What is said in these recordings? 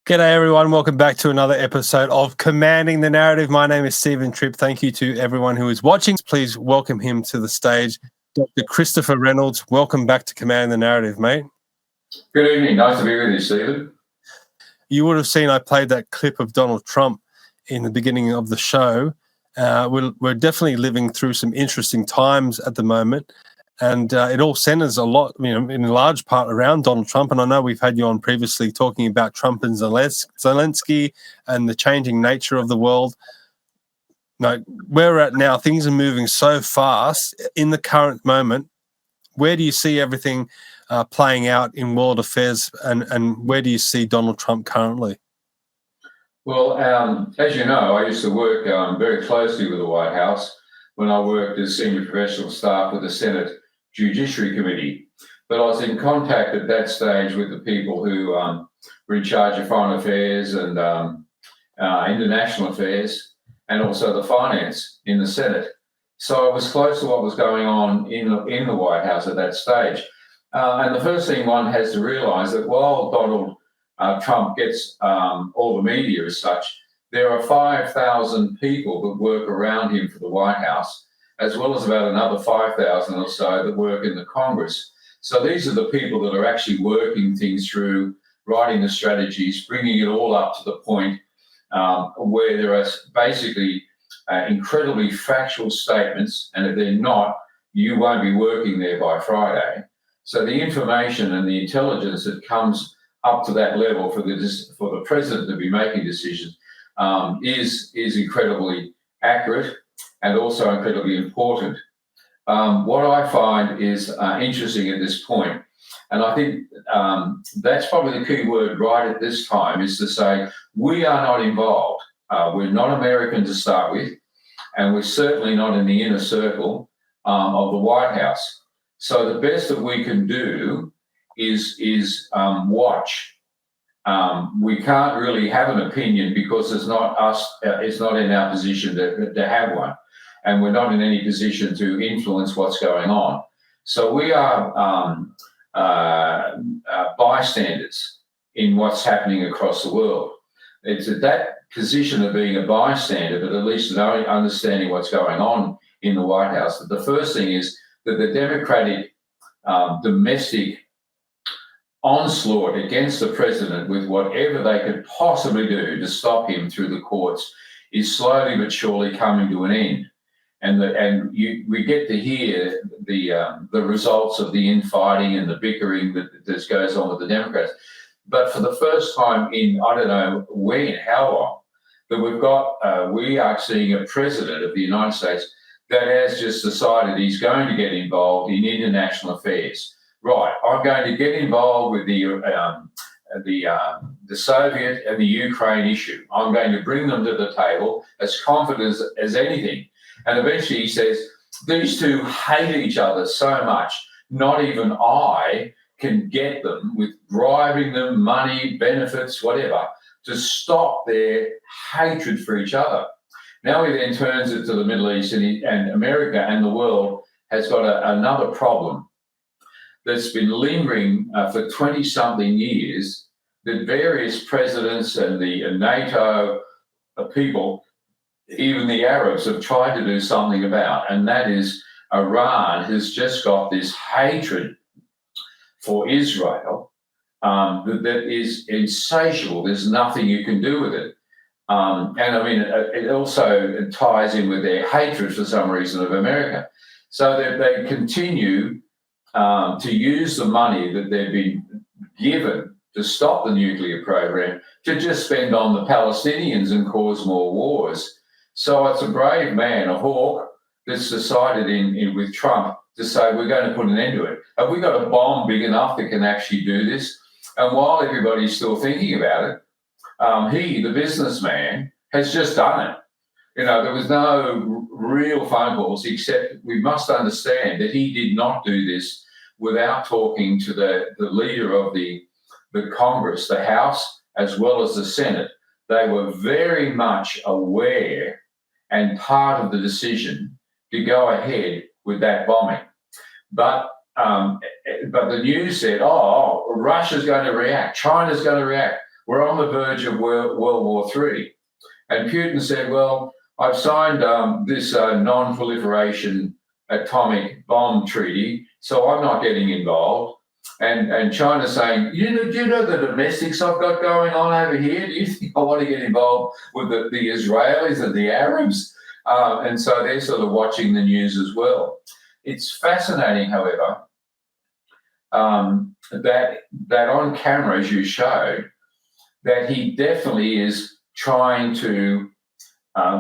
G'day everyone, welcome back to another episode of Commanding the Narrative. My name is Stephen Tripp. Thank you to everyone who is watching. Please welcome him to the stage. Dr. Christopher Reynolds, welcome back to Commanding the Narrative, mate. Good evening, nice to be with you, Stephen. You would have seen I played that clip of Donald Trump in the beginning of the show. We're definitely living through some interesting times at the moment. And it all centers a lot, in large part around Donald Trump. And I know we've had you on previously talking about Trump and Zelensky and the changing nature of the world. Where we're at now, things are moving so fast in the current moment. Where do you see everything playing out in world affairs, and where do you see Donald Trump currently? Well, as you know, I used to work very closely with the White House when I worked as senior professional staff with the Senate Judiciary Committee. But I was in contact at that stage with the people who were in charge of foreign affairs and international affairs, and also the finance in the Senate. So I was close to what was going on in the White House at that stage. And the first thing one has to realise that while Donald Trump gets all the media as such, there are 5,000 people that work around him for the White House, as well as about another 5,000 or so that work in the Congress. So these are the people that are actually working things through, writing the strategies, bringing it all up to the point where there are basically incredibly factual statements, and if they're not, you won't be working there by Friday. So the information and the intelligence that comes up to that level for the president to be making decisions is incredibly accurate and also incredibly important. What I find is interesting at this point, and I think that's probably the key word right at this time, is to say we are not involved. We're not American to start with, and we're certainly not in the inner circle of the White House. So the best that we can do is watch. We can't really have an opinion because it's not us. It's not in our position to have one, and we're not in any position to influence what's going on. So we are bystanders in what's happening across the world. It's at that position of being a bystander, but at least understanding what's going on in the White House. But the first thing is that the Democratic domestic onslaught against the president with whatever they could possibly do to stop him through the courts is slowly but surely coming to an end. And we get to hear the results of the infighting and the bickering that goes on with the Democrats. But for the first time in, I don't know when, how long, that we are seeing a president of the United States that has just decided he's going to get involved in international affairs. Right, I'm going to get involved with the Soviet and the Ukraine issue. I'm going to bring them to the table as confident as anything. And eventually he says, these two hate each other so much, not even I can get them with bribing them, money, benefits, whatever, to stop their hatred for each other. Now he then turns it to the Middle East, and America and the world has got another problem that's been lingering for 20-something years, that various presidents and the NATO people, even the Arabs, have tried to do something about, and that is Iran has just got this hatred for Israel that is insatiable. There's nothing you can do with it. And I mean, it also ties in with their hatred for some reason of America. So they continue to use the money that they've been given to stop the nuclear program to just spend on the Palestinians and cause more wars. So it's a brave man, a hawk, that's decided with Trump to say we're going to put an end to it. Have we got a bomb big enough that can actually do this? And while everybody's still thinking about it, he, the businessman, has just done it. There was no real phone calls, except we must understand that he did not do this without talking to the leader of the Congress, the House, as well as the Senate. They were very much aware and part of the decision to go ahead with that bombing. But the news said, Russia's going to react, China's going to react. we're on the verge of World War III. And Putin said, well, I've signed this non-proliferation atomic bomb treaty, so I'm not getting involved. And China's saying, do you know the domestics I've got going on over here? Do you think I want to get involved with the Israelis and the Arabs? And so they're sort of watching the news as well. It's fascinating, however, that on camera, as you showed, that he definitely is trying to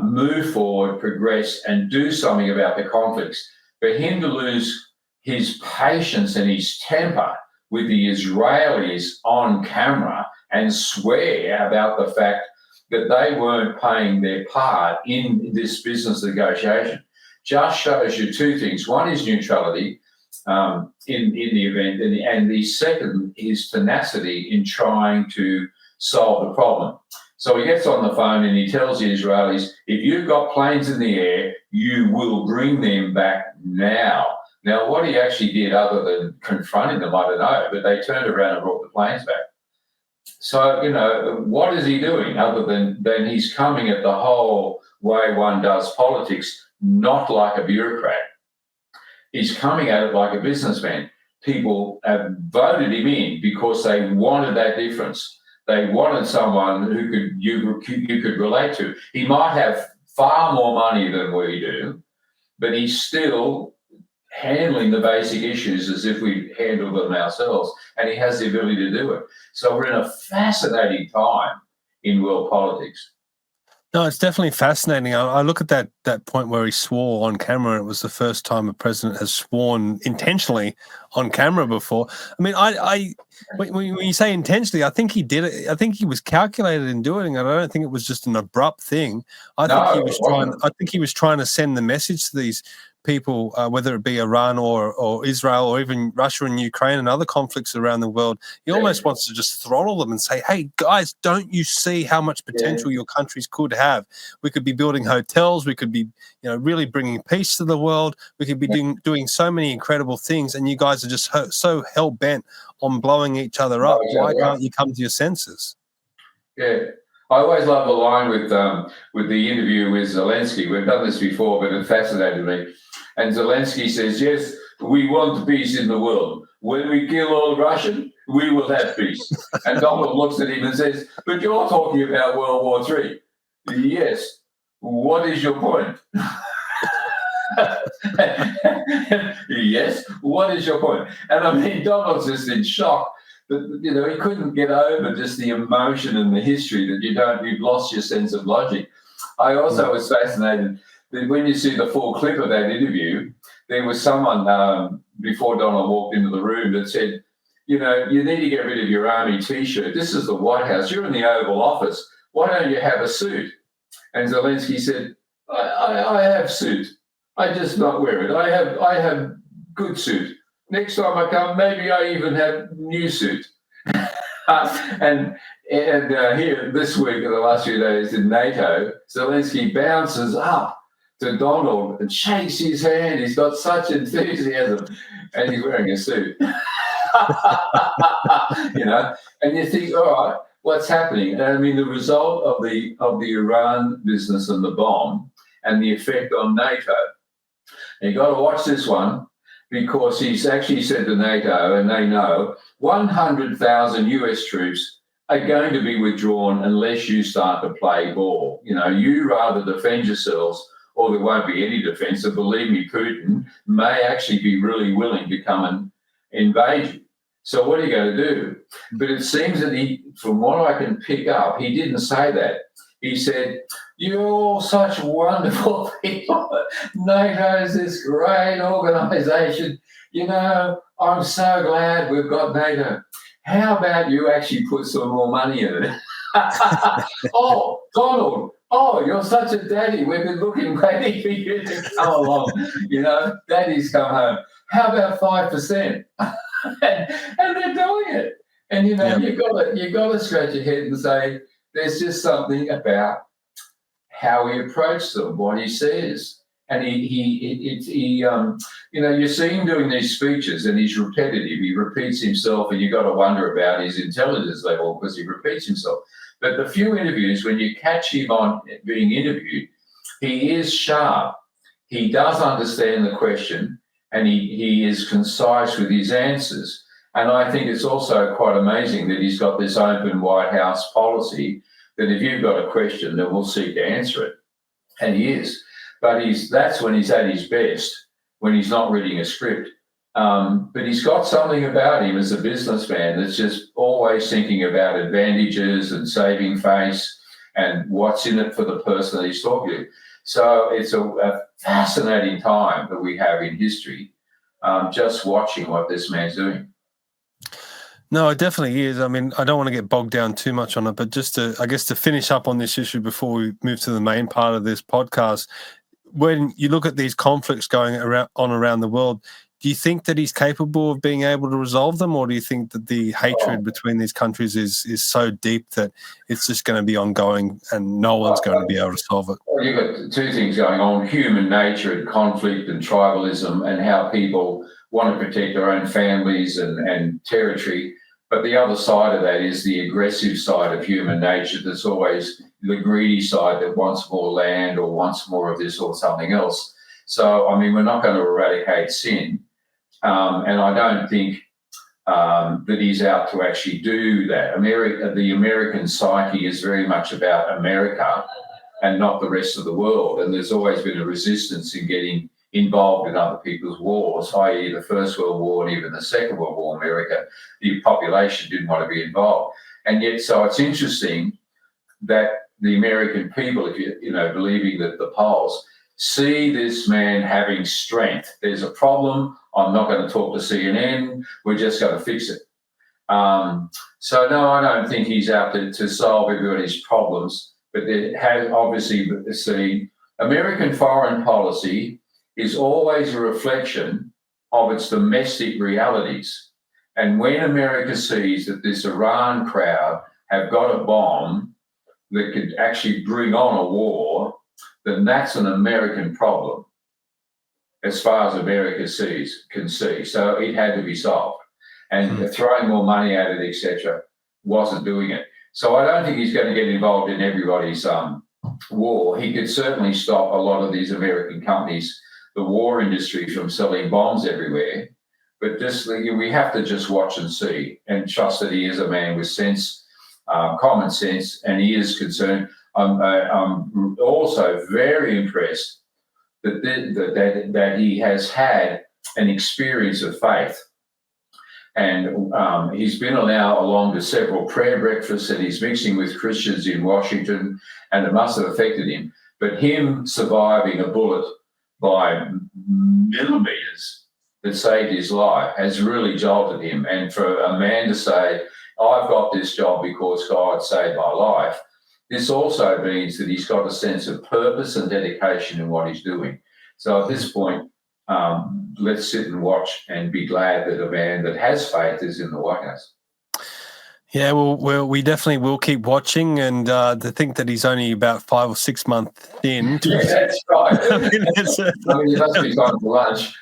move forward, progress, and do something about the conflicts. For him to lose his patience and his temper with the Israelis on camera and swear about the fact that they weren't playing their part in this business negotiation just shows you two things. One is neutrality in the event, and the second is tenacity in trying to solve the problem. So he gets on the phone and he tells the Israelis, if you've got planes in the air, you will bring them back now. Now, what he actually did other than confronting them, I don't know, but they turned around and brought the planes back. So, what is he doing other than he's coming at the whole way one does politics, not like a bureaucrat. He's coming at it like a businessman. People have voted him in because they wanted that difference. They wanted someone who you could relate to. He might have far more money than we do, but he's still handling the basic issues as if we handle them ourselves, and he has the ability to do it. So we're in a fascinating time in world politics. No, it's definitely fascinating. I look at that point where he swore on camera, and it was the first time a president has sworn intentionally on camera before. I mean, when you say intentionally, I think he did it. I think he was calculated in doing it. I don't think it was just an abrupt thing. I think he was trying to send the message to these people, whether it be Iran or Israel or even Russia and Ukraine and other conflicts around the world. He almost wants to just throttle them and say, hey, guys, don't you see how much potential your countries could have? We could be building hotels. We could be, really bringing peace to the world. We could be doing so many incredible things, and you guys are just so hell-bent on blowing each other up. Why can't you come to your senses? Yeah. I always love the line with the interview with Zelensky. We've done this before, but it fascinated me. And Zelensky says, yes, we want peace in the world. When we kill all Russian, we will have peace. And Donald looks at him and says, but you're talking about World War III. Yes. What is your point? Yes. What is your point? And I mean, Donald's just in shock. But, he couldn't get over just the emotion and the history that you've lost your sense of logic. I also was fascinated that when you see the full clip of that interview, there was someone before Donald walked into the room that said, you need to get rid of your army T-shirt. This is the White House. You're in the Oval Office. Why don't you have a suit? And Zelensky said, I have suit. I just not wear it. I have good suit. Next time I come, maybe I even have new suit. And here this week, in the last few days in NATO, Zelensky bounces up to Donald and shakes his hand. He's got such enthusiasm, and he's wearing a suit. And you think, all right, what's happening? And I mean, the result of the Iran business and the bomb and the effect on NATO. And you got to watch this one, because he's actually said to NATO, and they know, 100,000 US troops are going to be withdrawn unless you start to play ball. You rather defend yourselves, or there won't be any defense. And believe me, Putin may actually be really willing to come and invade you. So what are you going to do? But it seems that from what I can pick up, he didn't say that. He said, you're all such wonderful people. NATO's this great organisation. I'm so glad we've got NATO. How about you actually put some more money in it? Oh, Donald, you're such a daddy. We've been waiting for you to come along. Daddy's come home. How about 5%? and they're doing it. And, you've got to scratch your head and say, there's just something about how he approached them, what he says. And you see him doing these speeches, and he's repetitive. He repeats himself, and you've got to wonder about his intelligence level because he repeats himself. But the few interviews, when you catch him on being interviewed, he is sharp. He does understand the question, and he is concise with his answers. And I think it's also quite amazing that he's got this open White House policy that if you've got a question, then we'll seek to answer it. And he is. But that's when he's at his best, when he's not reading a script. But he's got something about him as a businessman that's just always thinking about advantages and saving face and what's in it for the person that he's talking to. So it's a fascinating time that we have in history, just watching what this man's doing. No, it definitely is. I mean, I don't want to get bogged down too much on it, but just to finish up on this issue before we move to the main part of this podcast, when you look at these conflicts going around the world, do you think that he's capable of being able to resolve them, or do you think that the hatred between these countries is so deep that it's just going to be ongoing and no one's going to be able to solve it? Well, you've got two things going on: human nature and conflict and tribalism, and how people want to protect their own families and territory. But the other side of that is the aggressive side of human nature. That's always the greedy side that wants more land or wants more of this or something else. So, I mean, we're not going to eradicate sin. And I don't think that he's out to actually do that. The American psyche is very much about America and not the rest of the world. And there's always been a resistance in getting involved in other people's wars, i.e. the First World War and even the Second World War. America, the population didn't want to be involved. And yet, so it's interesting that the American people, if you believing that the polls, see this man having strength. There's a problem. I'm not going to talk to CNN. We're just going to fix it. So, no, I don't think he's out to solve everybody's problems. But there has obviously, see, American foreign policy is always a reflection of its domestic realities. And when America sees that this Iran crowd have got a bomb that could actually bring on a war, then that's an American problem, as far as America can see. So it had to be solved. And throwing more money at it, etc., wasn't doing it. So I don't think he's going to get involved in everybody's war. He could certainly stop a lot of these American companies, the war industry, from selling bombs everywhere. But we have to just watch and see and trust that he is a man with sense, common sense, and he is concerned. I'm also very impressed that he has had an experience of faith. And he's been now along to several prayer breakfasts, and he's mixing with Christians in Washington, and it must have affected him. But him surviving a bullet by millimeters that saved his life has really jolted him. And for a man to say, I've got this job because God saved my life, this also means that he's got a sense of purpose and dedication in what he's doing. So at this point, let's sit and watch and be glad that a man that has faith is in the White House. Yeah, well, we definitely will keep watching, and to think that he's only about 5 or 6 months in. Yeah, that's right. I mean, it must be time for lunch.